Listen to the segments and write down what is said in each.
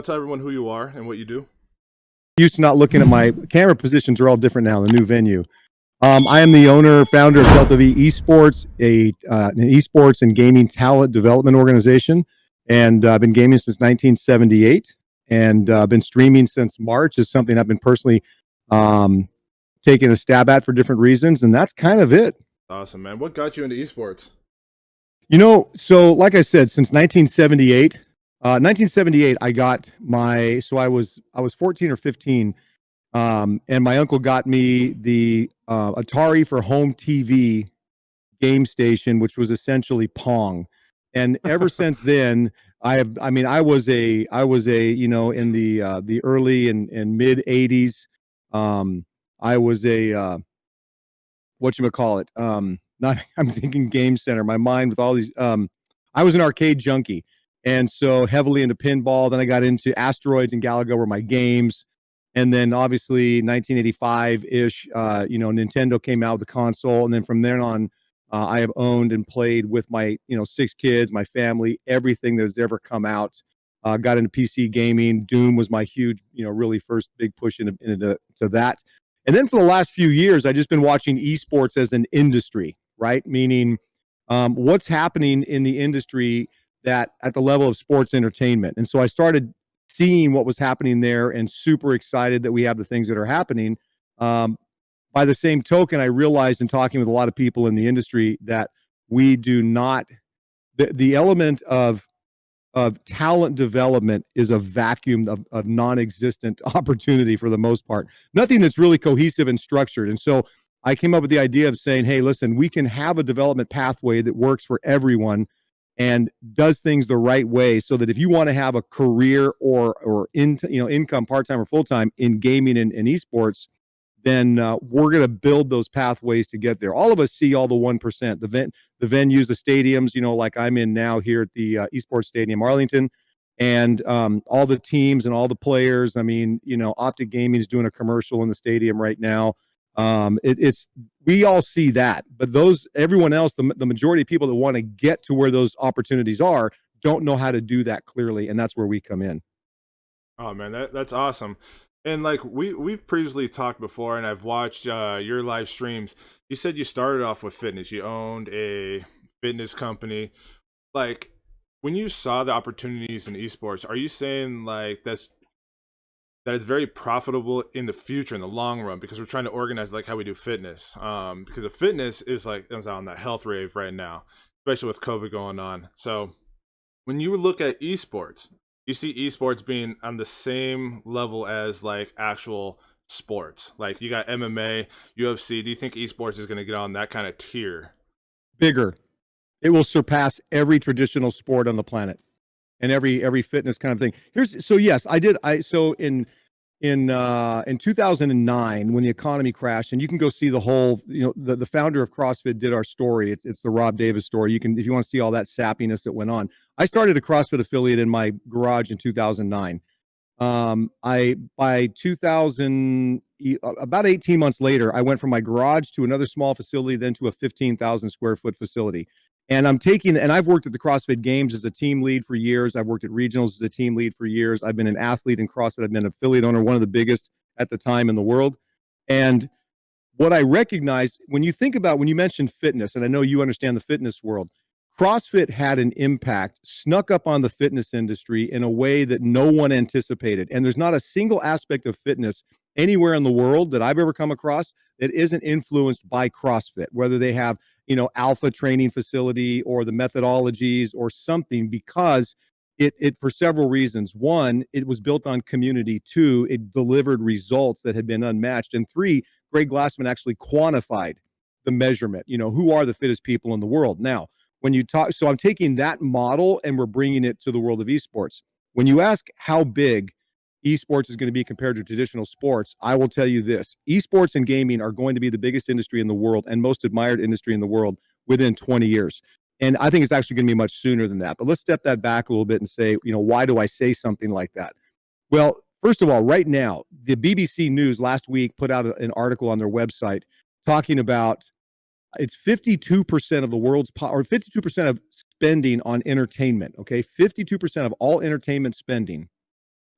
tell everyone who you are and what you do. Used to not looking at my camera positions are all different now in the new venue. I am the owner, founder of Delta V Esports, an esports and gaming talent development organization, and I've been gaming since 1978, and been streaming since March. Is something I've been personally taking a stab at for different reasons, and that's kind of it. Awesome, man. What got you into esports? So like I said, since 1978, I got my. So I was 14 or 15. And my uncle got me the Atari for home TV game station, which was essentially Pong. And ever since then, I was a, in the early and mid '80s. I was a, whatchamacallit, not, I'm thinking Game Center. My mind with all these, I was an arcade junkie. And so heavily into pinball. Then I got into Asteroids and Galaga were my games. And then obviously 1985-ish, Nintendo came out with the console. And then from then on, I have owned and played with my, 6 kids, my family, everything that's ever come out. Got into PC gaming. Doom was my huge, really first big push into that. And then for the last few years, I've just been watching esports as an industry, right? Meaning what's happening in the industry that at the level of sports entertainment. And so I started seeing what was happening there and super excited that we have the things that are happening. By the same token, I realized in talking with a lot of people in the industry that we do not, the element of talent development is a vacuum of non-existent opportunity for the most part. Nothing that's really cohesive and structured. And so I came up with the idea of saying, hey, listen, we can have a development pathway that works for everyone and does things the right way, so that if you want to have a career or income, part-time or full-time in gaming and esports, then we're going to build those pathways to get there. All of us see all the 1%, the venues, the stadiums, like I'm in now here at the Esports Stadium, Arlington, and all the teams and all the players. I mean, Optic Gaming is doing a commercial in the stadium right now. We all see that, but everyone else, the majority of people that want to get to where those opportunities are, don't know how to do that clearly, and that's where we come in. Oh man, that's awesome. And like we've previously talked before, and I've watched your live streams. You said you started off with fitness. You owned a fitness company. Like, when you saw the opportunities in esports, are you saying like that it's very profitable in the future, in the long run, because we're trying to organize like how we do fitness? Because the fitness is on that health rave right now, especially with COVID going on. So when you look at esports, you see esports being on the same level as like actual sports. Like, you got MMA, UFC. Do you think esports is going to get on that kind of tier? Bigger. It will surpass every traditional sport on the planet and every fitness kind of thing. Yes, I did. In 2009, when the economy crashed, and you can go see the whole, the founder of CrossFit did our story. It's the Rob Davis story. You can, if you want to see all that sappiness that went on. I started a CrossFit affiliate in my garage in 2009. By 2000, about 18 months later, I went from my garage to another small facility, then to a 15,000 square foot facility. And I've worked at the CrossFit Games as a team lead for years. I've worked at regionals as a team lead for years. I've been an athlete in CrossFit. I've been an affiliate owner, one of the biggest at the time in the world. And what I recognized when you mentioned fitness, and I know you understand the fitness world, CrossFit had an impact, snuck up on the fitness industry in a way that no one anticipated. And there's not a single aspect of fitness anywhere in the world that I've ever come across that isn't influenced by CrossFit, whether they have, alpha training facility or the methodologies or something, because it for several reasons. One, it was built on community. Two, it delivered results that had been unmatched. And three, Greg Glassman actually quantified the measurement. Who are the fittest people in the world? Now, when you talk, so I'm taking that model and we're bringing it to the world of esports. When you ask how big esports is going to be compared to traditional sports, I will tell you this: esports and gaming are going to be the biggest industry in the world and most admired industry in the world within 20 years. And I think it's actually going to be much sooner than that. But let's step that back a little bit and say, why do I say something like that? Well, first of all, right now, the BBC News last week put out an article on their website talking about it's 52% of the world's or 52% of spending on entertainment. Okay, 52% of all entertainment spending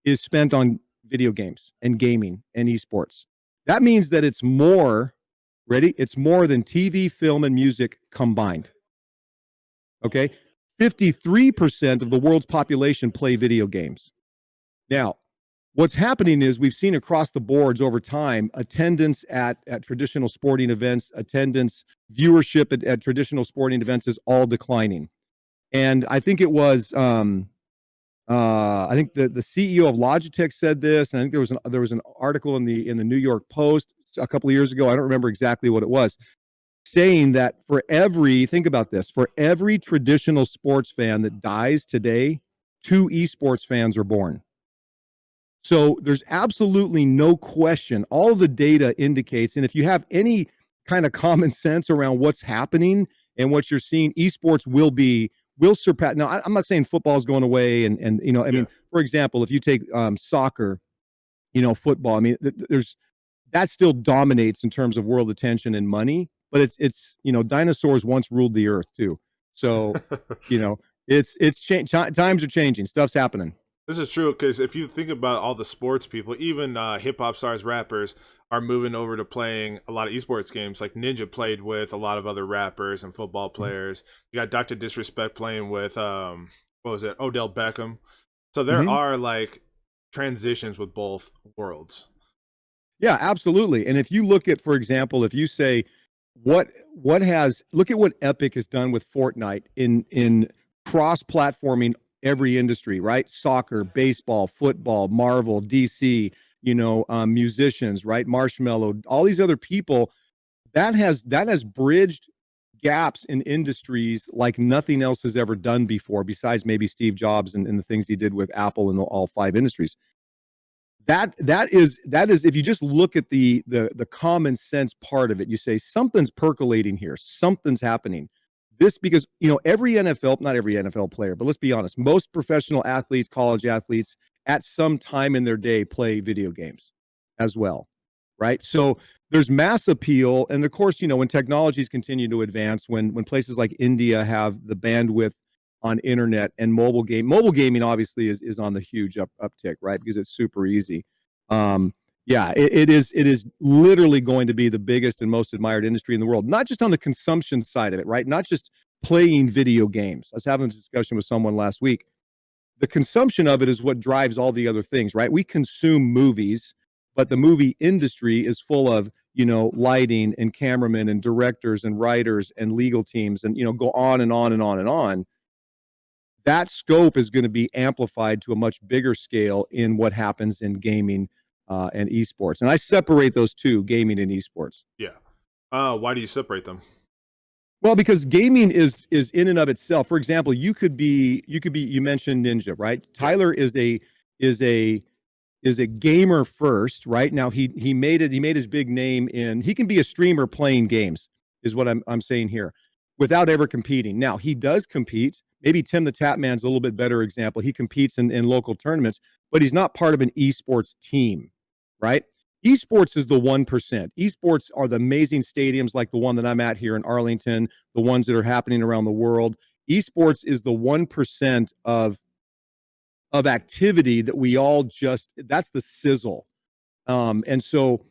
is spent on video games and gaming and esports. That means that it's more, ready? It's more than TV, film, and music combined. Okay. 53% of the world's population play video games. Now, what's happening is we've seen across the boards over time attendance at traditional sporting events, attendance, viewership at traditional sporting events is all declining. And I think it was I think the CEO of Logitech said this, and I think there was an article in the New York Post a couple of years ago. I don't remember exactly what it was, saying that think about this, for every traditional sports fan that dies today, 2 esports fans are born. So there's absolutely no question. All of the data indicates, and if you have any kind of common sense around what's happening and what you're seeing, esports will surpass. Now, I'm not saying football is going away, and I mean, for example, if you take soccer, football, I mean, that still dominates in terms of world attention and money, but it's dinosaurs once ruled the earth too. So, it's changed. Times are changing. Stuff's happening. This is true because if you think about all the sports people, even hip hop stars, rappers are moving over to playing a lot of esports games. Like Ninja played with a lot of other rappers and football players. You got Dr. Disrespect playing with what was it, Odell Beckham. So there are like transitions with both worlds. Yeah, absolutely. And if you look at, for example, if you say look at what Epic has done with Fortnite in cross-platforming every industry, right? Soccer, baseball, football, Marvel, DC, musicians, right? Marshmello, all these other people, that has bridged gaps in industries like nothing else has ever done before, besides maybe Steve Jobs and the things he did with Apple in all 5 industries. That is if you just look at the common sense part of it, you say something's percolating here, something's happening. This because every NFL, not every NFL player, but let's be honest, most professional athletes, college athletes, at some time in their day play video games as well, right? So there's mass appeal, and of course, when technologies continue to advance, when places like India have the bandwidth on internet and mobile gaming obviously is on the huge uptick, right? Because it's super easy. It is literally going to be the biggest and most admired industry in the world, not just on the consumption side of it, right? Not just playing video games. I was having a discussion with someone last week. The consumption of it is what drives all the other things, right? We consume movies, but the movie industry is full of, lighting and cameramen and directors and writers and legal teams and, go on and on and on and on. That scope is going to be amplified to a much bigger scale in what happens in gaming and esports. And I separate those two, gaming and esports. Yeah. Why do you separate them? Well, because gaming is in and of itself. For example, you mentioned Ninja, right? Tyler is a gamer first, right? Now he made his big name he can be a streamer playing games, is what I'm saying here, without ever competing. Now he does compete. Maybe Tim the Tapman's a little bit better example. He competes in local tournaments, but he's not part of an esports team, right? Esports is the 1%. Esports are the amazing stadiums like the one that I'm at here in Arlington, the ones that are happening around the world. Esports is the 1% of activity that we all that's the sizzle. And so,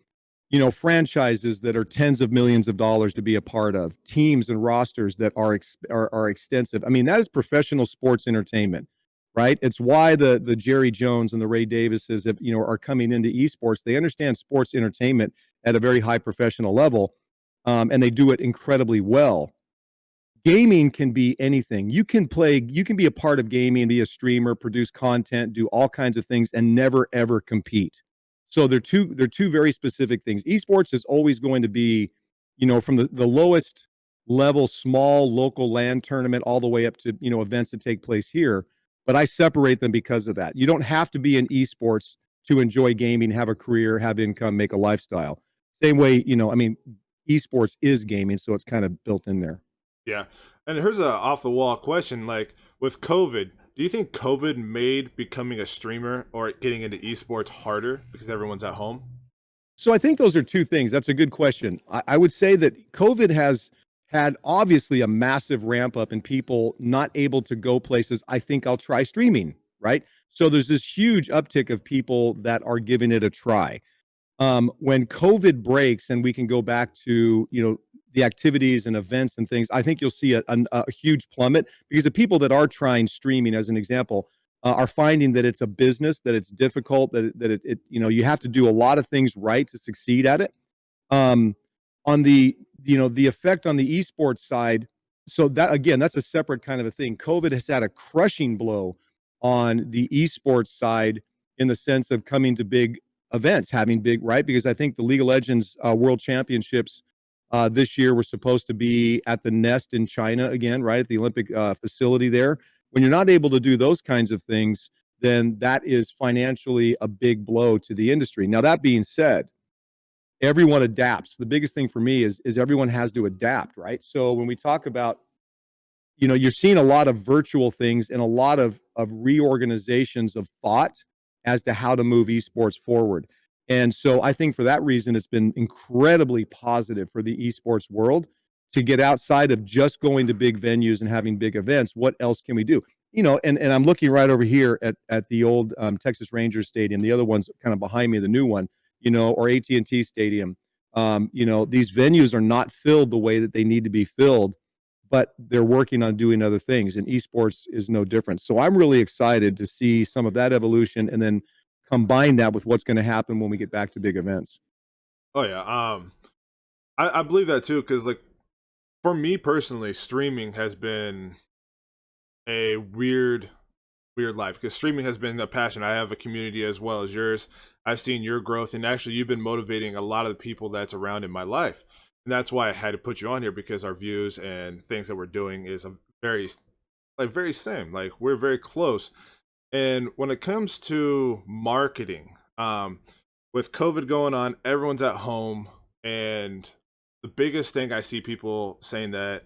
franchises that are tens of millions of dollars to be a part of, teams and rosters that are extensive. I mean, that is professional sports entertainment, right? It's why the Jerry Jones and the Ray Davises, are coming into esports. They understand sports entertainment at a very high professional level, and they do it incredibly well. Gaming can be anything. You can be a part of gaming, be a streamer, produce content, do all kinds of things, and never ever compete. So they're two very specific things. Esports is always going to be, from the lowest level, small local LAN tournament, all the way up to events that take place here. But I separate them because of that. You don't have to be in esports to enjoy gaming, have a career, have income, make a lifestyle. Same way, esports is gaming, so it's kind of built in there. Yeah. And here's a off the wall question. Like with COVID, do you think COVID made becoming a streamer or getting into esports harder because everyone's at home? So I think those are two things. That's a good question. I would say that COVID has had obviously a massive ramp up in people not able to go places. I think I'll try streaming, right? So there's this huge uptick of people that are giving it a try. When COVID breaks and we can go back to, the activities and events and things, I think you'll see a huge plummet, because the people that are trying streaming, as an example, are finding that it's a business, that it's difficult, that you have to do a lot of things right to succeed at it. Um, on the effect on the esports side, so that, again, that's a separate kind of a thing. COVID has had a crushing blow on the esports side, in the sense of coming to big events, having big, right? Because I think the League of Legends World Championships this year were supposed to be at the Nest in China again, right, at the Olympic facility there. When you're not able to do those kinds of things, then that is financially a big blow to the industry. Now, that being said, everyone adapts. The biggest thing for me is everyone has to adapt, right? So when we talk about, you're seeing a lot of virtual things and a lot of reorganizations of thought as to how to move esports forward. And so I think for that reason, it's been incredibly positive for the esports world to get outside of just going to big venues and having big events. What else can we do? And I'm looking right over here at the old Texas Rangers Stadium. The other one's kind of behind me, the new one, or AT&T Stadium. These venues are not filled the way that they need to be filled, but they're working on doing other things, and esports is no different. So I'm really excited to see some of that evolution, and then combine that with what's going to happen when we get back to big events. Oh yeah, I believe that too, because like for me personally, streaming has been a weird life, because streaming has been a passion. I have a community as well as yours. I've seen your growth, and actually you've been motivating a lot of the people that's around in my life. And that's why I had to put you on here, because our views and things that we're doing is a very same. Like, we're very close. And when it comes to marketing, with COVID going on, everyone's at home, and the biggest thing I see people saying that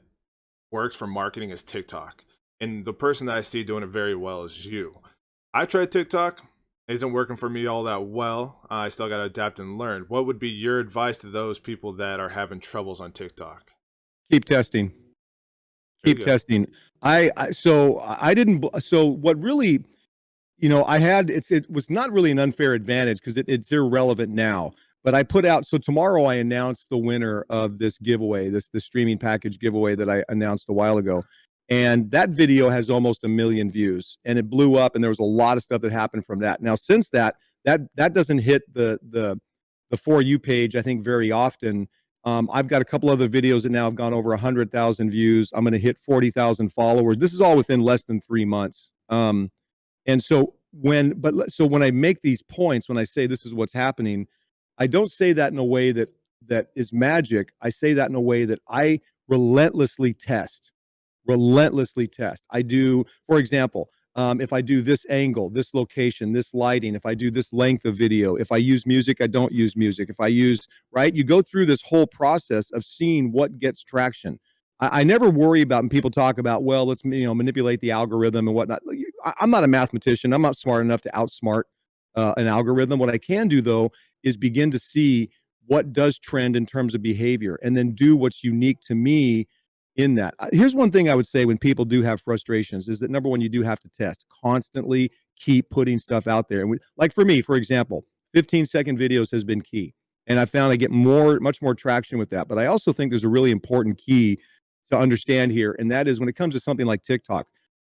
works for marketing is TikTok. And the person that I see doing it very well is you. I tried TikTok. It isn't working for me all that well. I still got to adapt and learn. What would be your advice to those people that are having troubles on TikTok? Keep testing. There you Keep go. testing. So I didn't. So what really, I had, it was not really an unfair advantage, because it's irrelevant now. But I put out, so tomorrow I announced the winner of this giveaway, the streaming package giveaway that I announced a while ago. And that video has almost 1 million views, and it blew up, and there was a lot of stuff that happened from that. Now, since that doesn't hit the For You page, I think, very often. I've got a couple other videos that now have gone over 100,000 views. I'm going to hit 40,000 followers. This is all within less than 3 months. And so when I make these points, when I say this is what's happening, I don't say that in a way that is magic. I say that in a way that I relentlessly test relentlessly test. I do, for example, if I do this angle, this location, this lighting, if I do this length of video, if I use music, I don't use music. If I use, right, you go through this whole process of seeing what gets traction. I never worry about when people talk about, well, let's manipulate the algorithm and whatnot. I'm not a mathematician. I'm not smart enough to outsmart an algorithm. What I can do, though, is begin to see what does trend in terms of behavior, and then do what's unique to me in that. Here's one thing I would say when people do have frustrations is that, number one, you do have to test constantly, keep putting stuff out there. And like for me, for example, 15-second videos has been key. And I found I get much more traction with that. But I also think there's a really important key to understand here. And that is, when it comes to something like TikTok,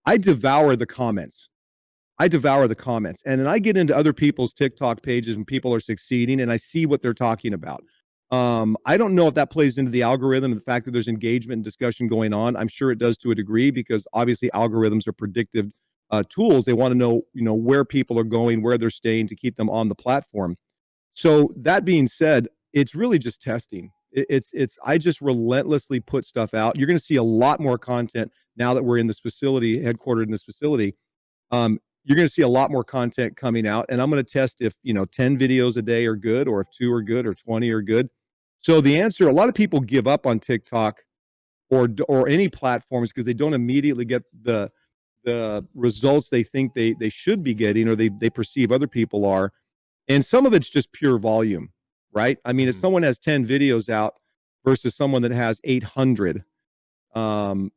I devour the comments. I devour the comments. And then I get into other people's TikTok pages when people are succeeding, and I see what they're talking about. I don't know if that plays into the algorithm and the fact that there's engagement and discussion going on. I'm sure it does to a degree, because obviously algorithms are predictive tools. They want to know, where people are going, where they're staying, to keep them on the platform. So that being said, it's really just testing. I just relentlessly put stuff out. You're going to see a lot more content now that we're in this facility, headquartered in this facility. You're going to see a lot more content coming out, and I'm going to test if 10 videos a day are good, or if 2 are good, or 20 are good. So the answer, a lot of people give up on TikTok or any platforms because they don't immediately get the results they think they should be getting, or they perceive other people are. And some of it's just pure volume, right? I mean, if Mhm. someone has 10 videos out versus someone that has 800, and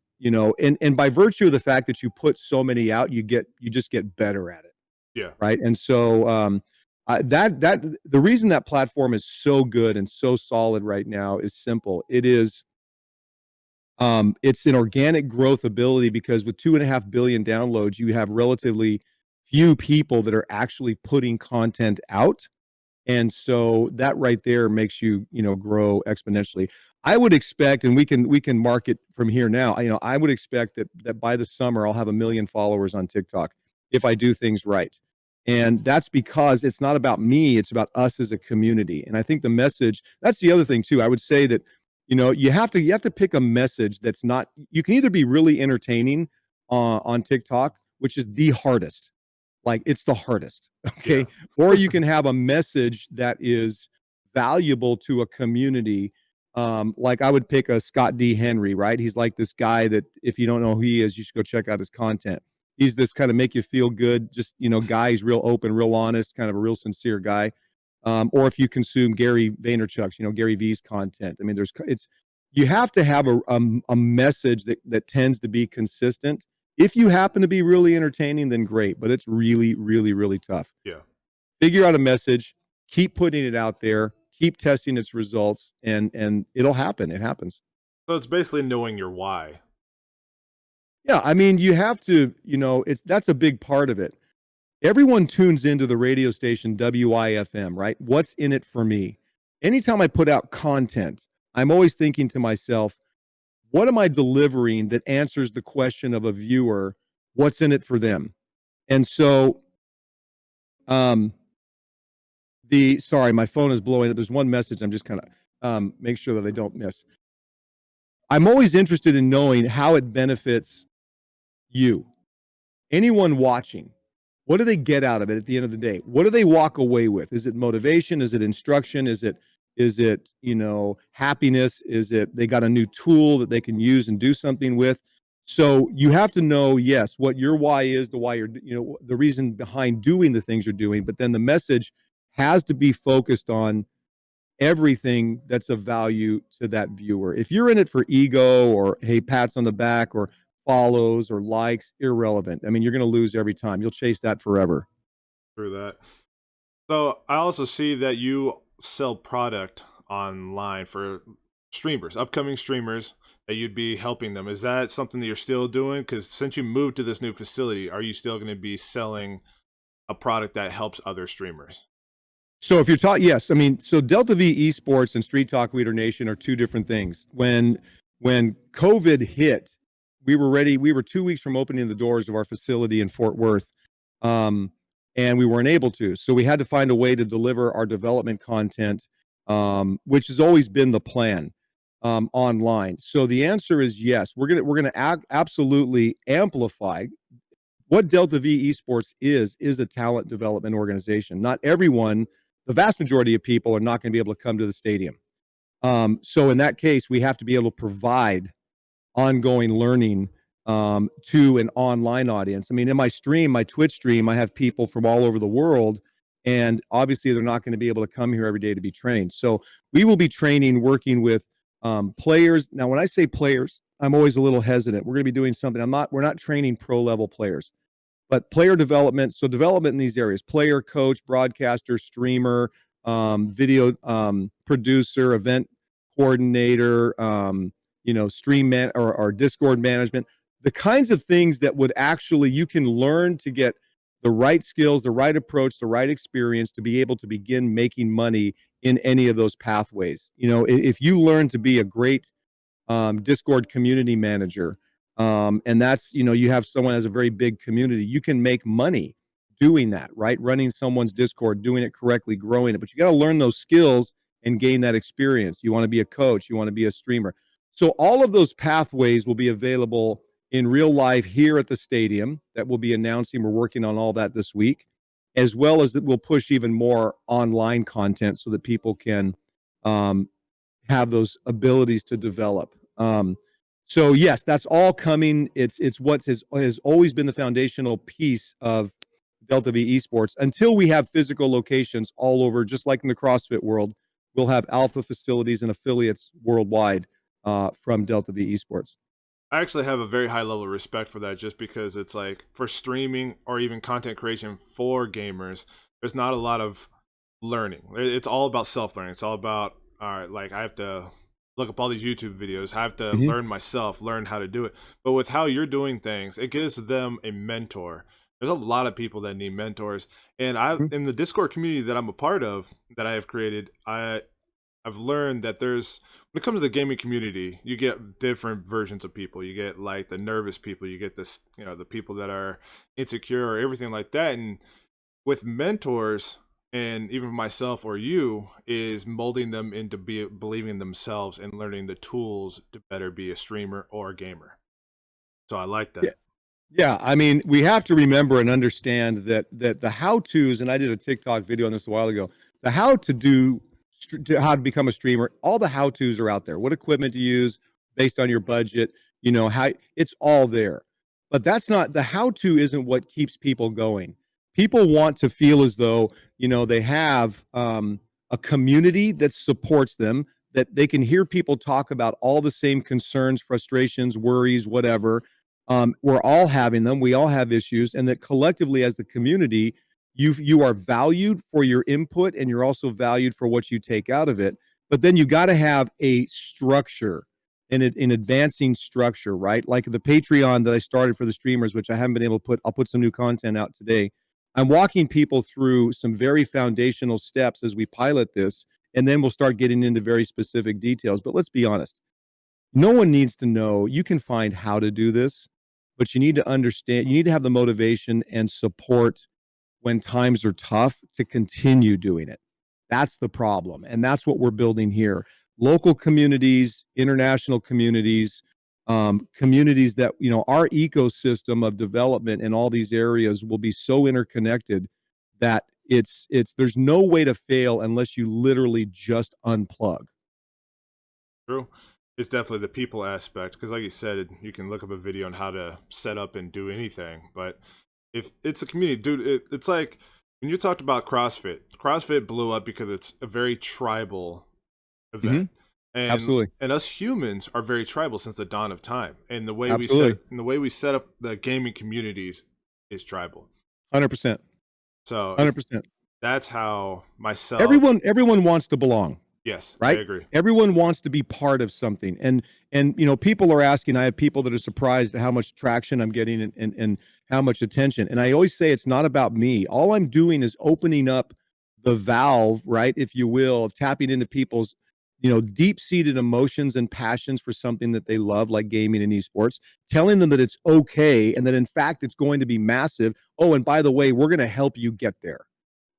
by virtue of the fact that you put so many out, you just get better at it. Yeah. right? And so that the reason that platform is so good and so solid right now is simple. It's an organic growth ability because with 2.5 billion downloads, you have relatively few people that are actually putting content out. And so that right there makes you grow exponentially. I would expect, and we can mark it from here now. I would expect that by the summer I'll have 1 million followers on TikTok if I do things right. And that's because it's not about me, it's about us as a community. And I think the message, that's the other thing too. I would say that you have to pick a message that's not, you can either be really entertaining on TikTok, which is the hardest. Like it's the hardest, Yeah. okay? Or you can have a message that is valuable to a community. Like I would pick a Scott D. Henry, right? He's like this guy that if you don't know who he is, you should go check out his content. He's this kind of make you feel good, just guy. He's real open, real honest, kind of a real sincere guy. Or if you consume Gary Vaynerchuk's, Gary V's content. I mean, you have to have a message that tends to be consistent. If you happen to be really entertaining, then great, but it's really, really, really tough. Yeah. Figure out a message, keep putting it out there, keep testing its results, and it'll happen. It happens. So it's basically knowing your why. Yeah, I mean, you have to, that's a big part of it. Everyone tunes into the radio station WIFM, right? What's in it for me? Anytime I put out content, I'm always thinking to myself, what am I delivering that answers the question of a viewer, what's in it for them? And so um sorry, my phone is blowing up. There's one message I'm just kind of make sure that I don't miss. I'm always interested in knowing how it benefits you. Anyone watching, what do they get out of it at the end of the day? What do they walk away with? Is it motivation? Is it instruction? Is it happiness? Is it they got a new tool that they can use and do something with? So you have to know, yes, what your why is, the why the reason behind doing the things you're doing, but then the message has to be focused on everything that's of value to that viewer. If you're in it for ego or hey, pats on the back or follows or likes, irrelevant. I mean, you're going to lose every time. You'll chase that forever. Through that. So I also see that you sell product online for streamers, upcoming streamers, that you'd be helping them. Is that something that you're still doing? Because since you moved to this new facility, are you still going to be selling a product that helps other streamers? So if you're talking, yes, I mean, so Delta V Esports and StreetTacoEater Nation are two different things. When COVID hit, we were ready. We were 2 weeks from opening the doors of our facility in Fort Worth, um, and we weren't able to. So we had to find a way to deliver our development content, which has always been the plan, online. So the answer is yes. We're gonna absolutely amplify what Delta V Esports is a talent development organization. Not everyone, the vast majority of people are not going to be able to come to the stadium. So in that case, we have to be able to provide ongoing learning to an online audience. I mean, in my stream, my Twitch stream, I have people from all over the world, and obviously they're not going to be able to come here every day to be trained. So we will be training, working with players. Now, when I say players, I'm always a little hesitant. We're going to be doing something. We're not training pro level players, but player development. So development in these areas: player, coach, broadcaster, streamer, video producer, event coordinator, stream man or Discord management. The kinds of things that would actually you can learn to get the right skills, the right approach, the right experience to be able to begin making money in any of those pathways. If you learn to be a great Discord community manager. And that's, you have someone has a very big community. You can make money doing that, right? Running someone's Discord, doing it correctly, growing it. But you got to learn those skills and gain that experience. You want to be a coach, you want to be a streamer. So all of those pathways will be available in real life here at the stadium that we'll be announcing. We're working on all that this week, as well as that we'll push even more online content so that people can um, have those abilities to develop. So yes, that's all coming. It's what has always been the foundational piece of Delta V Esports until we have physical locations all over, just like in the CrossFit world. We'll have alpha facilities and affiliates worldwide from Delta V Esports. I actually have a very high level of respect for that, just because it's like for streaming or even content creation for gamers, there's not a lot of learning. It's all about self learning. It's all about, all right, like I have to look up all these YouTube videos, I have to Hmm. learn myself, learn how to do it. But with how you're doing things, it gives them a mentor. There's a lot of people that need mentors, and I, Hmm. in the Discord community that I'm a part of, that I have created, I've learned that there's, when it comes to the gaming community, you get different versions of people. You get like the nervous people, you get this, the people that are insecure or everything like that. And with mentors, and even myself or you, is molding them into believing in themselves and learning the tools to better be a streamer or a gamer. So I like Yeah. that. Yeah, I mean, we have to remember and understand that the how-tos, and I did a TikTok video on this a while ago. The how to do how to become a streamer, all the how-tos are out there. What equipment to use based on your budget, how it's all there. But that's not the how-to isn't what keeps people going. People want to feel as though, they have a community that supports them, that they can hear people talk about all the same concerns, frustrations, worries, whatever. We're all having them. We all have issues, and that collectively, as the community, you are valued for your input, and you're also valued for what you take out of it. But then you got to have a structure, an advancing structure, right? Like the Patreon that I started for the streamers, which I haven't been able to put. I'll put some new content out today. I'm walking people through some very foundational steps as we pilot this, and then we'll start getting into very specific details. But let's be honest, no one needs to know. You can find how to do this, but you need to understand, you need to have the motivation and support when times are tough to continue doing it. That's the problem. And that's what we're building here. Local communities, international communities, communities that, our ecosystem of development in all these areas will be so interconnected that there's no way to fail unless you literally just unplug. True. It's definitely the people aspect, because like you said, you can look up a video on how to set up and do anything, but if it's a community, dude, it's like when you talked about CrossFit blew up because it's a very tribal Hmm. event, and Absolutely. us humans are very tribal since the dawn of time, and Absolutely. the way we set up the gaming communities is tribal. 100%. So it's 100%. that's how myself. Everyone wants to belong, Yes, I right? agree. Everyone wants to be part of something. And people are asking, I have people that are surprised at how much traction I'm getting, and how much attention. And I always say it's not about me. All I'm doing is opening up the valve, right, if you will, of tapping into people's, deep-seated emotions and passions for something that they love, like gaming and esports, telling them that it's okay and that in fact it's going to be massive. Oh, and by the way, we're going to help you get there.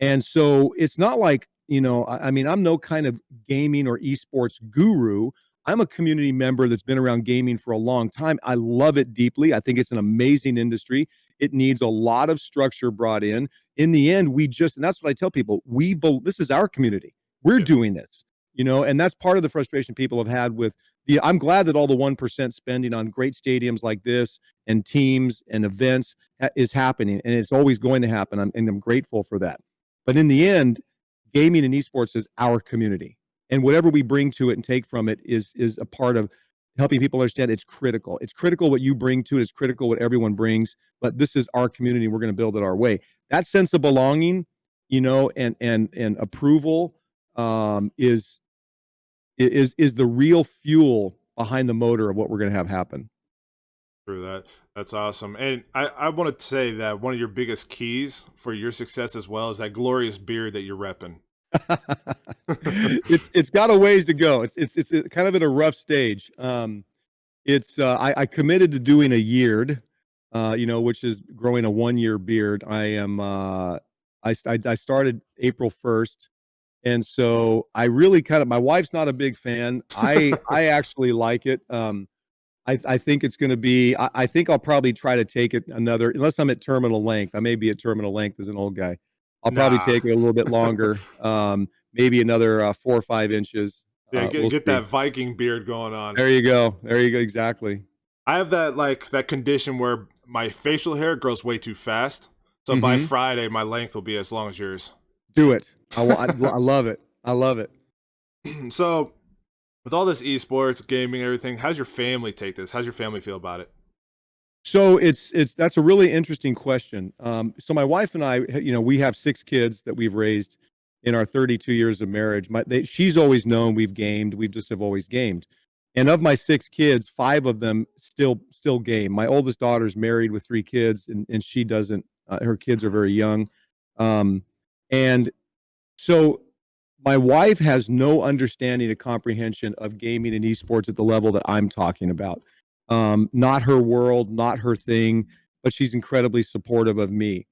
And so it's not like, I mean, I'm no kind of gaming or esports guru. I'm a community member that's been around gaming for a long time. I love it deeply. I think it's an amazing industry. It needs a lot of structure brought in. In the end, and that's what I tell people, this is our community. We're Yeah, doing this, and that's part of the frustration people have had with I'm glad that all the 1% spending on great stadiums like this and teams and events is happening, and it's always going to happen. And I'm grateful for that. But in the end, gaming and esports is our community. And whatever we bring to it and take from it is a part of helping people understand it's critical. It's critical what you bring to it. It's critical what everyone brings. But this is our community. We're going to build it our way. That sense of belonging, and approval, is the real fuel behind the motor of what we're going to have happen. true that. That's awesome. And I want to say that one of your biggest keys for your success as well is that glorious beard that you're repping. It's got a ways to go. It's kind of at a rough stage. I committed to doing a yeared, which is growing a 1 year beard. I started April 1st. And so I really my wife's not a big fan. I actually like it. I think it's going to be, I think I'll probably try to take it another, unless I'm at terminal length. I may be at terminal length as an old guy. I'll probably Nah. take it a little bit longer. Maybe another 4 or 5 inches. Yeah, We'll get see. that Viking beard going on. There you go. There you go. Exactly. I have that, like that condition where my facial hair grows way too fast. So by Hmm. Friday, my length will be as long as yours. Do it. I love it. I love it. So with all this esports, gaming, everything, how's your family take this? How's your family feel about it? So it's that's a really interesting question. So my wife and I, we have 6 kids that we've raised in our 32 years of marriage. She's always known we've gamed. We've just have always gamed. And of my 6 kids, 5 of them still game. My oldest daughter's married with 3 kids, and she doesn't. Her kids are very young, um, and so my wife has no understanding or comprehension of gaming and esports at the level that I'm talking about. Not her world, not her thing, but she's incredibly supportive of me.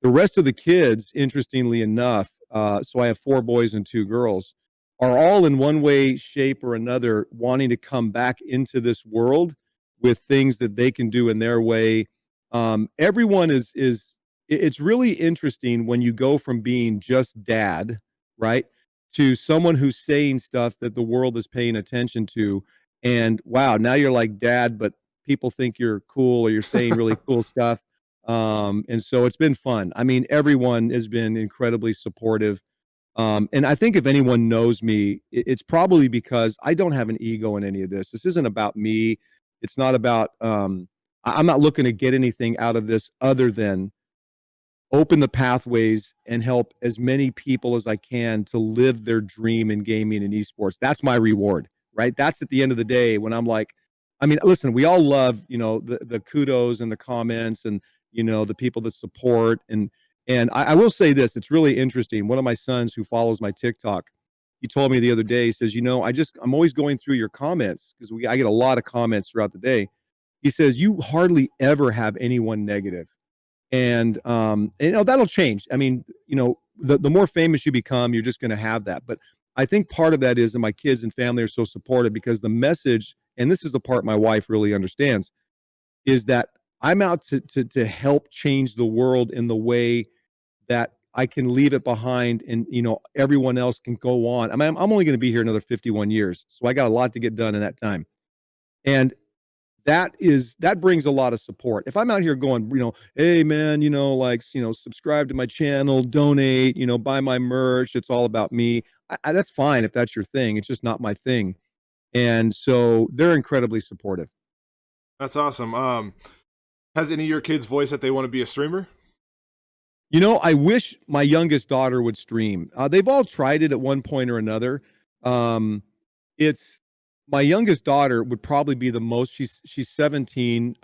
The rest of the kids, interestingly enough, so I have 4 boys and 2 girls, are all in one way, shape, or another wanting to come back into this world with things that they can do in their way. Everyone it's really interesting when you go from being just dad, right, to someone who's saying stuff that the world is paying attention to. And wow, now you're like dad, but people think you're cool or you're saying really cool stuff. And so it's been fun. I mean, everyone has been incredibly supportive. And I think if anyone knows me, it's probably because I don't have an ego in any of this. This isn't about me. It's not about, I'm not looking to get anything out of this other than open the pathways and help as many people as I can to live their dream in gaming and esports. That's my reward, right? That's at the end of the day when I'm like, I mean, listen, we all love, the kudos and the comments and, the people that support. And I will say this, it's really interesting. One of my sons who follows my TikTok, he told me the other day, he says, I'm always going through your comments because I get a lot of comments throughout the day. He says, you hardly ever have anyone negative. And that'll change. I mean, the more famous you become, you're just going to have that. But I think part of that is that my kids and family are so supportive because the message, and this is the part my wife really understands, is that I'm out to help change the world in the way that I can leave it behind, and everyone else can go on. I mean, I'm only going to be here another 51 years, so I got a lot to get done in that time. And that brings a lot of support. If I'm out here going, hey man, subscribe to my channel, donate, buy my merch, it's all about me. That's fine if that's your thing. It's just not my thing. And so they're incredibly supportive. That's awesome. Has any of your kids voiced that they want to be a streamer? I wish my youngest daughter would stream. They've all tried it at one point or another. It's My youngest daughter would probably be the most. She's 17.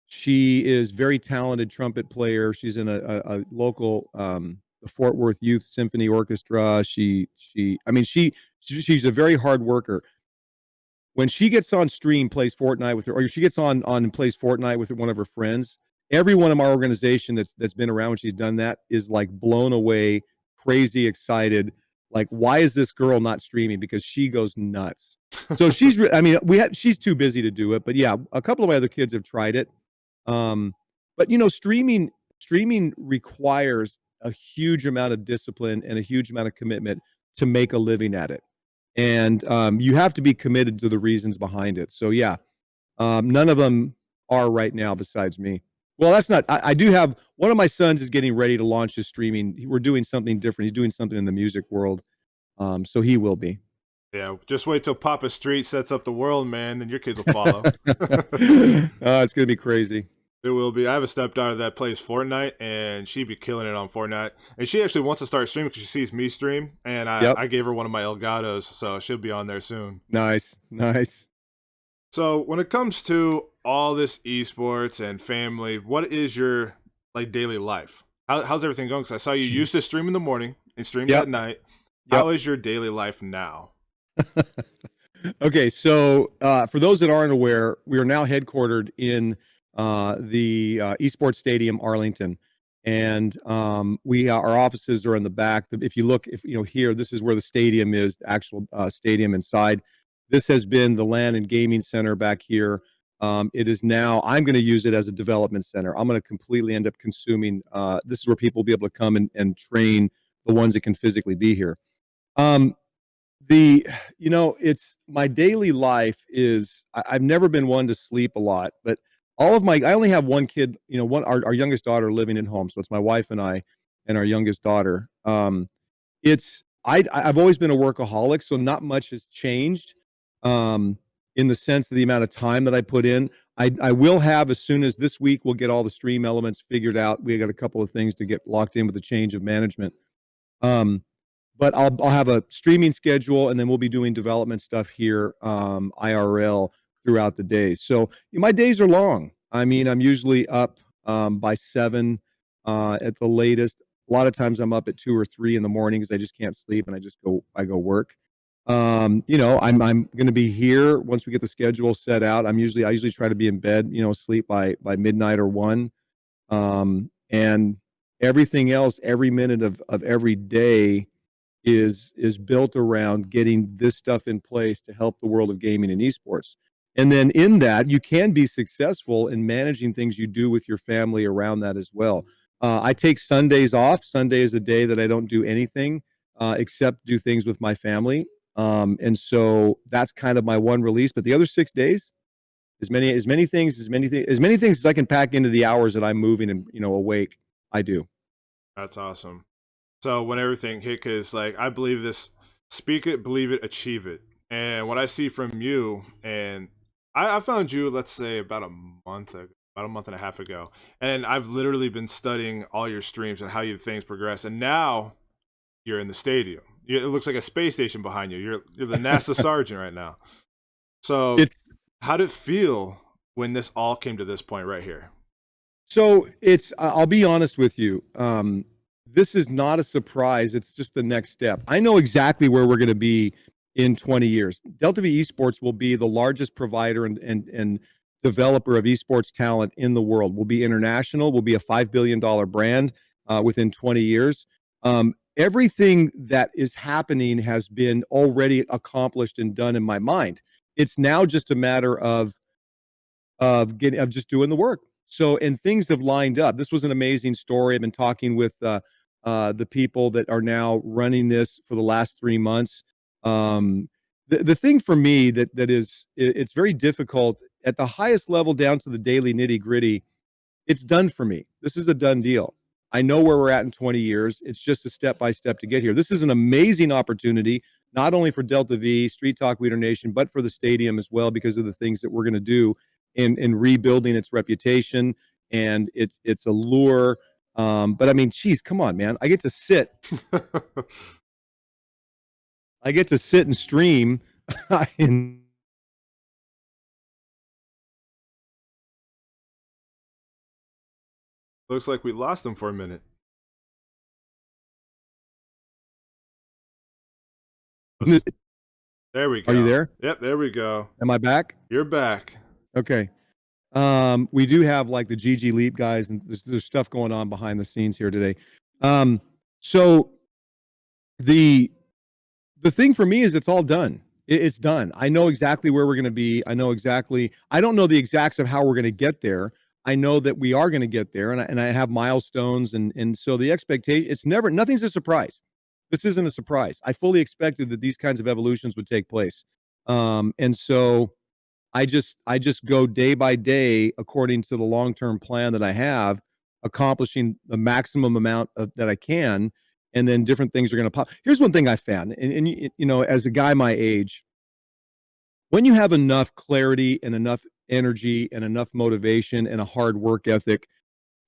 She is very talented trumpet player. She's in a local the Fort Worth Youth Symphony Orchestra. She's a very hard worker. When she gets on stream, plays Fortnite with her, or she gets on and plays Fortnite with one of her friends, everyone in our organization that's been around when she's done that is like blown away, crazy excited. Like, why is this girl not streaming? Because she goes nuts. So she's too busy to do it. But yeah, a couple of my other kids have tried it. But streaming requires a huge amount of discipline and a huge amount of commitment to make a living at it. And you have to be committed to the reasons behind it. So yeah, none of them are right now besides me. Well, that's not. I do have one of my sons is getting ready to launch his streaming. We're doing something different. He's doing something in the music world, so he will be. Yeah, just wait till Papa Street sets up the world, man, then your kids will follow. It's gonna be crazy. It will be. I have a stepdaughter that plays Fortnite, and she'd be killing it on Fortnite. And she actually wants to start streaming because she sees me stream, and Yep. I gave her one of my Elgatos, so she'll be on there soon. Nice. So when it comes to all this esports and family, what is your daily life? How's everything going? Because I saw you used to stream in the morning and streamed Yep. at night. Yep. How is your daily life now? Okay, so for those that aren't aware, we are now headquartered in the Esports Stadium, Arlington, and our offices are in the back. If you look, here, this is where the stadium is, the actual stadium inside. This has been the LAN and gaming center back here. It is now. I'm going to use it as a development center. I'm going to completely end up consuming. This is where people will be able to come and train the ones that can physically be here. Um, it's my daily life is I've never been one to sleep a lot, but I only have one kid, our youngest daughter living at home. So it's my wife and I and our youngest daughter. I've always been a workaholic, so not much has changed. in the sense of the amount of time that I put in. I will have, as soon as this week, we'll get all the stream elements figured out. We got a couple of things to get locked in with the change of management. Um, but I'll have a streaming schedule, and then we'll be doing development stuff here, IRL, throughout the day. So my days are long. I mean, I'm usually up by 7 at the latest. A lot of times I'm up at 2 or 3 in the morning because I just can't sleep, and I go work. I'm going to be here once we get the schedule set out. I usually try to be in bed, sleep by midnight or 1. And everything else, every minute of every day is built around getting this stuff in place to help the world of gaming and esports. And then in that, you can be successful in managing things you do with your family around that as well. I take Sundays off. Sunday is a day that I don't do anything except do things with my family. And so that's kind of my one release. But the other 6 days, as many things as I can pack into the hours that I'm moving and awake, I do. That's awesome. So when everything hit, cause like I believe this, speak it, believe it, achieve it. And what I see from you, and I found you, let's say about a month ago, about a month and a half ago, and I've literally been studying all your streams and how your things progress. And now you're in the stadium. It looks like a space station behind you. You're the NASA sergeant right now. So It's how did it feel when this all came to this point right here? So I'll be honest with you. This is not a surprise. It's just the next step. I know exactly where we're going to be in 20 years. Delta V Esports will be the largest provider and developer of esports talent in the world. We'll be international. We'll be a $5 billion brand within 20 years. Everything that is happening has been already accomplished and done in my mind. It's now just a matter of just doing the work. So, and things have lined up. This was an amazing story. I've been talking with the people that are now running this for the last 3 months. The thing for me that is, it's very difficult at the highest level down to the daily nitty gritty. It's done for me. This is a done deal. I know where we're at in 20 years. It's just a step by step to get here. This is an amazing opportunity, not only for Delta V, StreetTacoEater Nation, but for the stadium as well, because of the things that we're going to do in rebuilding its reputation and its allure. But I mean, geez, come on, man. I get to sit and stream in. Looks like we lost him for a minute. There we go. Are you there? Yep, there we go. Am I back? You're back. Okay. We do have like the GG Leap guys, and there's stuff going on behind the scenes here today. So the thing for me is it's all done. It's done. I know exactly where we're going to be. I don't know the exacts of how we're going to get there. I know that we are going to get there, and I have milestones, and so the expectation, nothing's a surprise. This isn't a surprise. I fully expected that these kinds of evolutions would take place. And so I just go day by day according to the long-term plan that I have, accomplishing the maximum amount that I can, and then different things are going to pop. Here's one thing I found, and as a guy my age, when you have enough clarity and enough energy and enough motivation and a hard work ethic,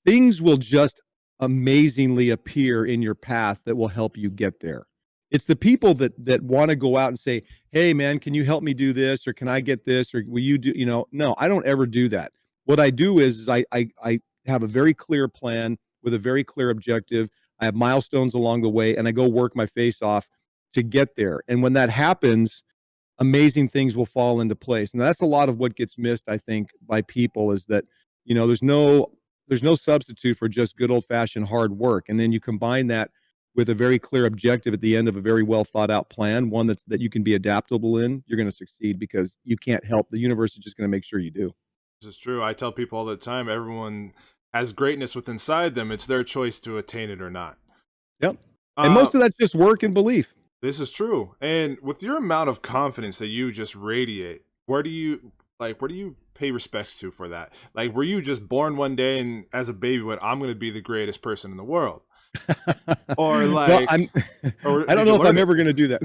things will just amazingly appear in your path that will help you get there. It's the people that want to go out and say, "Hey man, can you help me do this, or can I get this, or will you do?" No, I don't ever do that. What I do is I have a very clear plan with a very clear objective. I have milestones along the way, and I go work my face off to get there. And when that happens, amazing things will fall into place. And that's a lot of what gets missed, I think, by people, is that there's no substitute for just good old-fashioned hard work. And then you combine that with a very clear objective at the end of a very well thought out plan, one that you can be adaptable in. You're going to succeed, because you can't help, the universe is just going to make sure you do. This is true. I tell people all the time, everyone has greatness within inside them. It's their choice to attain it or not. Yep. And most of that's just work and belief. This is true. And with your amount of confidence that you just radiate, where do you pay respects to for that? Like, were you just born one day and as a baby went, I'm going to be the greatest person in the world? Or like, well, I don't know if I'm ever going to do that.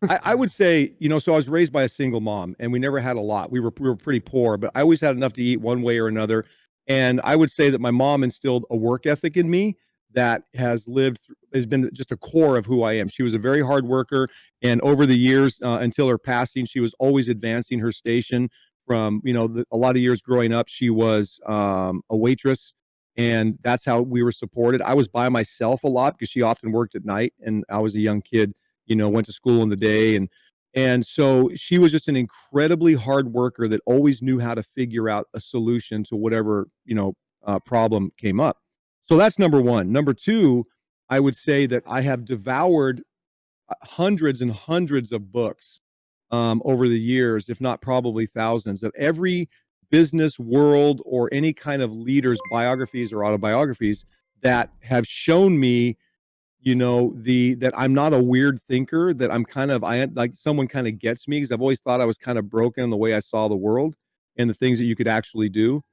I would say, so I was raised by a single mom and we never had a lot. We were pretty poor, but I always had enough to eat one way or another. And I would say that my mom instilled a work ethic in me that has been just a core of who I am. She was a very hard worker, and over the years, until her passing, she was always advancing her station. From a lot of years growing up, she was a waitress, and that's how we were supported. I was by myself a lot because she often worked at night, and I was a young kid, went to school in the day, and so she was just an incredibly hard worker that always knew how to figure out a solution to whatever problem came up. So that's number one. Number two, I would say that I have devoured hundreds and hundreds of books over the years, if not probably thousands, of every business world or any kind of leaders' biographies or autobiographies that have shown me, the that I'm not a weird thinker, that I like someone kind of gets me, because I've always thought I was kind of broken in the way I saw the world and the things that you could actually do.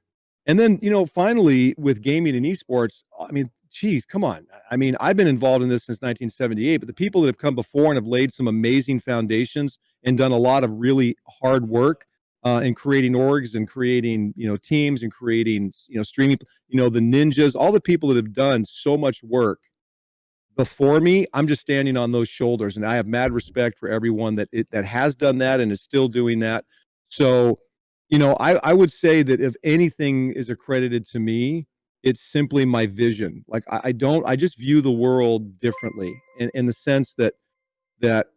And then, finally, with gaming and esports, I mean, geez, come on. I mean, I've been involved in this since 1978, but the people that have come before and have laid some amazing foundations and done a lot of really hard work in creating orgs and creating, teams and creating, streaming, the ninjas, all the people that have done so much work before me. I'm just standing on those shoulders, and I have mad respect for everyone that has done that and is still doing that. So, I would say that if anything is accredited to me, it's simply my vision. Like I just view the world differently in the sense that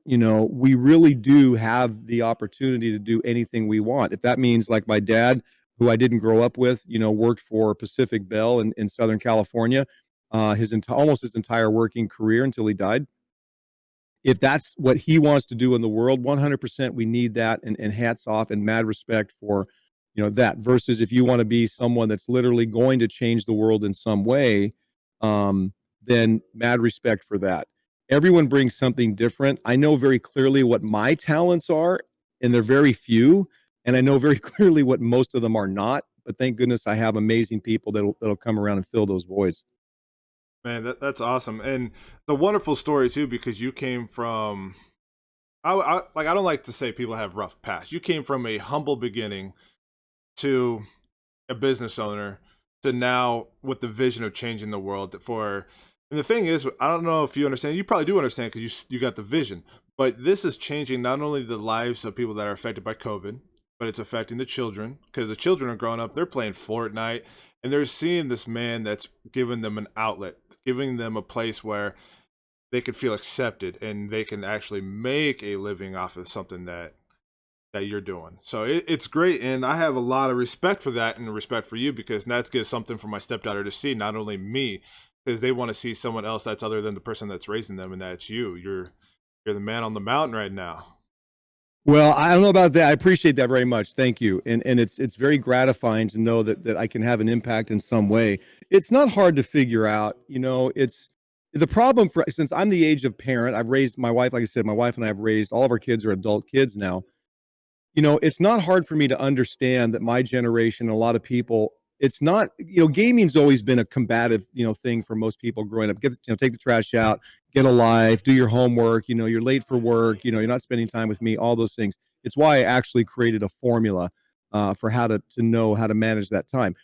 we really do have the opportunity to do anything we want. If that means, like my dad, who I didn't grow up with, worked for Pacific Bell in Southern California, almost his entire working career until he died. If that's what he wants to do in the world, 100% we need that, and hats off and mad respect for that. Versus if you want to be someone that's literally going to change the world in some way, then mad respect for that. Everyone brings something different. I know very clearly what my talents are, and they're very few, and I know very clearly what most of them are not. But thank goodness I have amazing people that'll come around and fill those voids. Man, that's awesome, and the wonderful story too, because you came from. I don't like to say people have rough past. You came from a humble beginning to a business owner to now with the vision of changing the world for. And the thing is, I don't know if you understand. You probably do understand because you got the vision. But this is changing not only the lives of people that are affected by COVID, but it's affecting the children, because the children are growing up. They're playing Fortnite, and they're seeing this man that's giving them an outlet, giving them a place where they can feel accepted and they can actually make a living off of something that you're doing. So it's great, and I have a lot of respect for that and respect for you, because that gives something for my stepdaughter to see, not only me, because they want to see someone else that's other than the person that's raising them, and that's you. You're the man on the mountain right now. Well, I don't know about that. I appreciate that very much. Thank you. And it's very gratifying to know that I can have an impact in some way. It's not hard to figure out. It's the problem for, since I'm the age of parent, I've raised my wife, like I said, my wife and I have raised, all of our kids are adult kids now. It's not hard for me to understand that my generation, a lot of people, it's not, gaming's always been a combative, thing for most people growing up. Take the trash out, get a life, do your homework, you're late for work, you're not spending time with me, all those things. It's why I actually created a formula for how to know how to manage that time.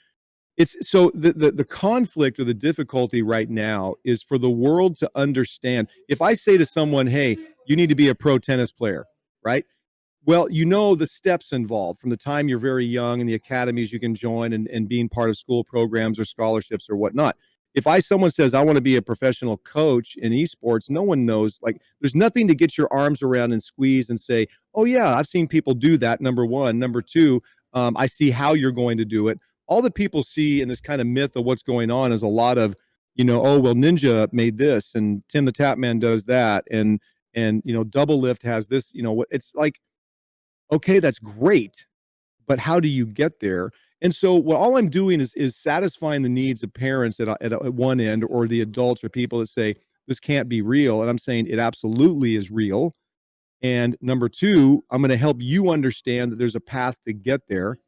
It's so the conflict or the difficulty right now is for the world to understand. If I say to someone, hey, you need to be a pro tennis player, right? Well, the steps involved from the time you're very young and the academies you can join, and being part of school programs or scholarships or whatnot. If someone says, I want to be a professional coach in esports, no one knows. Like, there's nothing to get your arms around and squeeze and say, oh, yeah, I've seen people do that. Number one. Number two, I see how you're going to do it. All that people see in this kind of myth of what's going on is a lot of, oh, well, Ninja made this and Tim the Tapman does that. And Double Lift has this, it's like, okay, that's great, but how do you get there? And so what all I'm doing is satisfying the needs of parents at one end, or the adults or people that say this can't be real. And I'm saying it absolutely is real. And number two, I'm going to help you understand that there's a path to get there.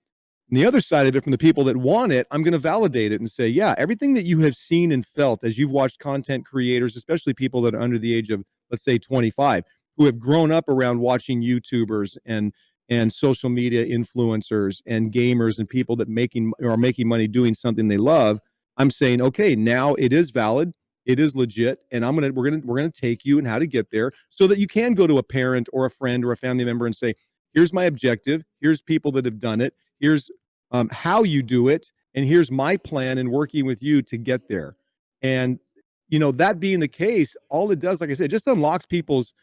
And the other side of it, from the people that want it, I'm going to validate it and say, yeah, everything that you have seen and felt as you've watched content creators, especially people that are under the age of, let's say, 25, who have grown up around watching YouTubers and social media influencers and gamers and people that are making money doing something they love. I'm saying, okay, now it is valid, it is legit, and we're gonna take you and how to get there so that you can go to a parent or a friend or a family member and say, here's my objective, here's people that have done it, here's how you do it, and here's my plan in working with you to get there. And that being the case, all it does, like I said, it just unlocks people's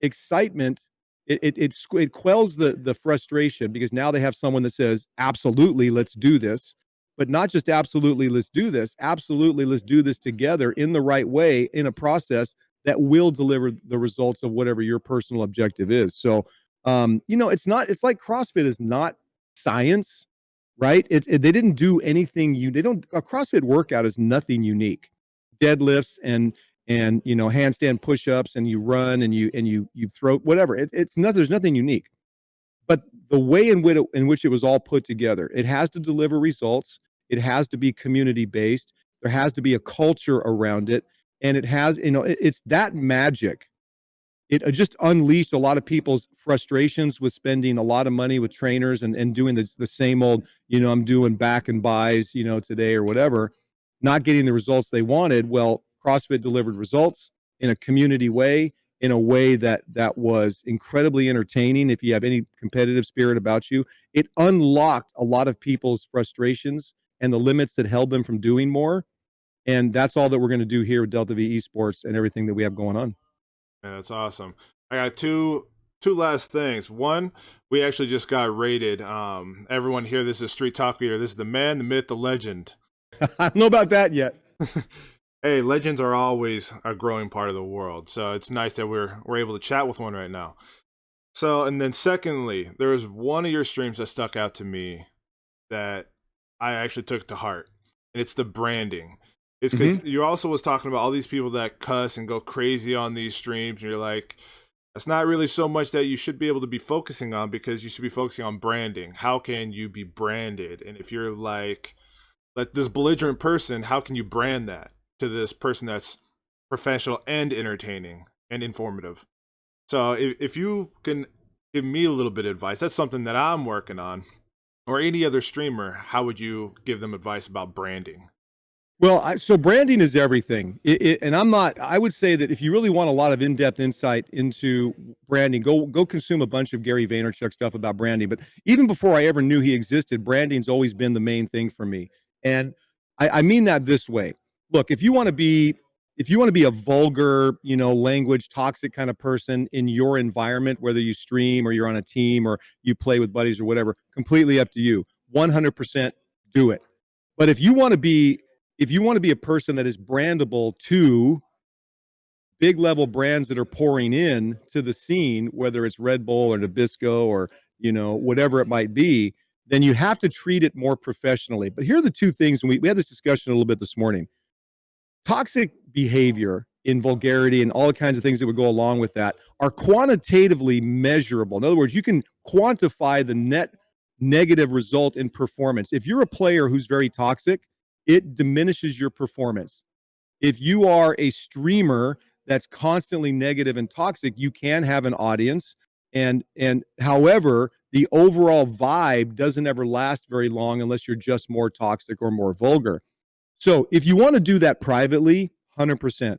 excitement. It quells the frustration because now they have someone that says, absolutely, let's do this. But not just absolutely, let's do this. Absolutely, let's do this together in the right way in a process that will deliver the results of whatever your personal objective is. So, it's like CrossFit is not science, right? They didn't do anything. They don't, a CrossFit workout is nothing unique. Deadlifts and handstand push-ups, and you run and you throw whatever. It's not, there's nothing unique, but the way in which it was all put together, it has to deliver results, it has to be community based, there has to be a culture around it, and it has, it's that magic. It just unleashed a lot of people's frustrations with spending a lot of money with trainers and doing the same old, I'm doing back and buys, today or whatever, not getting the results they wanted. Well, CrossFit delivered results in a community way, in a way that was incredibly entertaining. If you have any competitive spirit about you, it unlocked a lot of people's frustrations and the limits that held them from doing more. And that's all that we're going to do here with Delta V Esports and everything that we have going on. Yeah, that's awesome. I got two last things. One, we actually just got rated. Everyone here, this is StreetTacoEater. This is the man, the myth, the legend. I don't know about that yet. Hey, legends are always a growing part of the world, so it's nice that we're able to chat with one right now. So, and then secondly, there was one of your streams that stuck out to me that I actually took to heart, and it's the branding. It's because you also was talking about all these people that cuss and go crazy on these streams, and you're like, that's not really so much that you should be able to be focusing on, because you should be focusing on branding. How can you be branded? And if you're like this belligerent person, how can you brand that to this person that's professional and entertaining and informative? So if you can give me a little bit of advice, that's something that I'm working on, or any other streamer, how would you give them advice about branding? Well, so branding is everything. And I would say that if you really want a lot of in-depth insight into branding, go consume a bunch of Gary Vaynerchuk stuff about branding. But even before I ever knew he existed, branding's always been the main thing for me. And I mean that this way. Look, if you want to be a vulgar, language, toxic kind of person in your environment, whether you stream or you're on a team or you play with buddies or whatever, completely up to you. 100% do it. But if you want to be a person that is brandable to big level brands that are pouring in to the scene, whether it's Red Bull or Nabisco or, whatever it might be, then you have to treat it more professionally. But here are the two things, and we had this discussion a little bit this morning. Toxic behavior in vulgarity and all the kinds of things that would go along with that are quantitatively measurable. In other words, you can quantify the net negative result in performance. If you're a player who's very toxic, it diminishes your performance. If you are a streamer that's constantly negative and toxic, you can have an audience, and however, the overall vibe doesn't ever last very long unless you're just more toxic or more vulgar. So if you want to do that privately, 100%.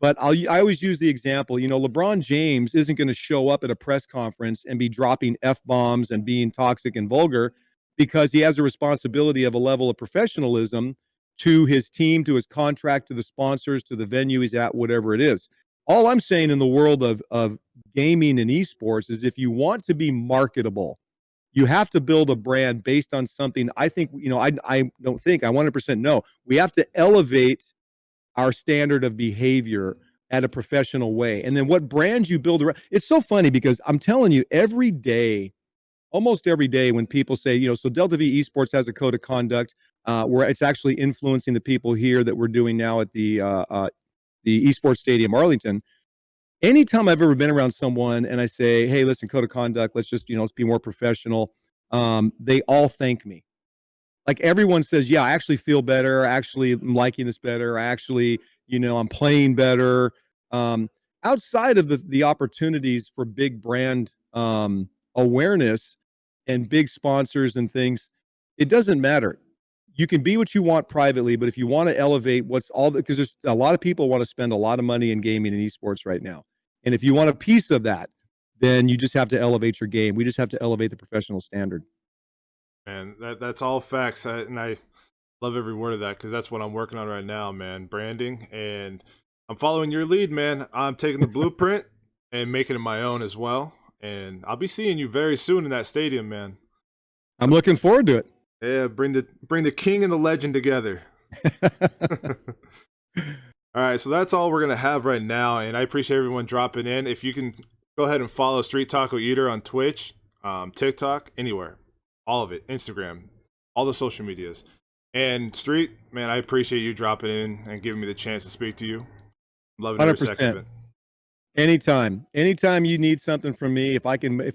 But I always use the example, LeBron James isn't going to show up at a press conference and be dropping F-bombs and being toxic and vulgar, because he has a responsibility of a level of professionalism to his team, to his contract, to the sponsors, to the venue he's at, whatever it is. All I'm saying in the world of gaming and esports is, if you want to be marketable, you have to build a brand based on something. I think, I don't think, I 100% know. We have to elevate our standard of behavior at a professional way. And then what brands you build around. It's so funny because I'm telling you, every day, almost every day, when people say, so Delta V Esports has a code of conduct where it's actually influencing the people here that we're doing now at the Esports Stadium, Arlington. Anytime I've ever been around someone and I say, hey, listen, code of conduct, let's just, let's be more professional. They all thank me. Like, everyone says, yeah, I actually feel better. I actually am liking this better. I actually, I'm playing better. outside of the opportunities for big brand awareness and big sponsors and things, it doesn't matter. You can be what you want privately, but if you want to elevate what's all the, because there's a lot of people want to spend a lot of money in gaming and esports right now. And if you want a piece of that, then you just have to elevate your game. We just have to elevate the professional standard. And that's all facts. And I love every word of that because that's what I'm working on right now, man. Branding. And I'm following your lead, man. I'm taking the blueprint and making it my own as well. And I'll be seeing you very soon in that stadium, man. I'm looking forward to it. Yeah, bring the king and the legend together. All right, so that's all we're gonna have right now, and I appreciate everyone dropping in. If you can go ahead and follow Street Taco Eater on Twitch, TikTok, anywhere, all of it, Instagram, all the social medias. And Street, man, I appreciate you dropping in and giving me the chance to speak to you. Loving every second of it. Anytime you need something from me, if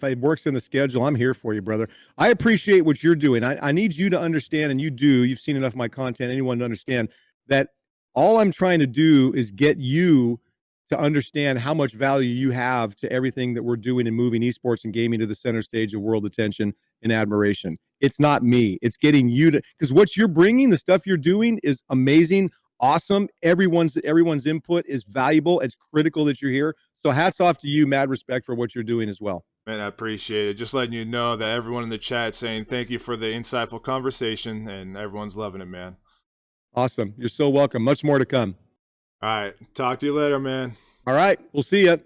it works in the schedule, I'm here for you, brother. I appreciate what you're doing. I need you to understand, and you've seen enough of my content, anyone to understand that all I'm trying to do is get you to understand how much value you have to everything that we're doing in moving esports and gaming to the center stage of world attention and admiration. It's not me. It's getting you to, because what you're bringing, the stuff you're doing is amazing, awesome. Everyone's input is valuable. It's critical that you're here. So hats off to you. Mad respect for what you're doing as well. Man, I appreciate it. Just letting you know that everyone in the chat saying thank you for the insightful conversation, and everyone's loving it, man. Awesome. You're so welcome. Much more to come. All right. Talk to you later, man. All right. We'll see you.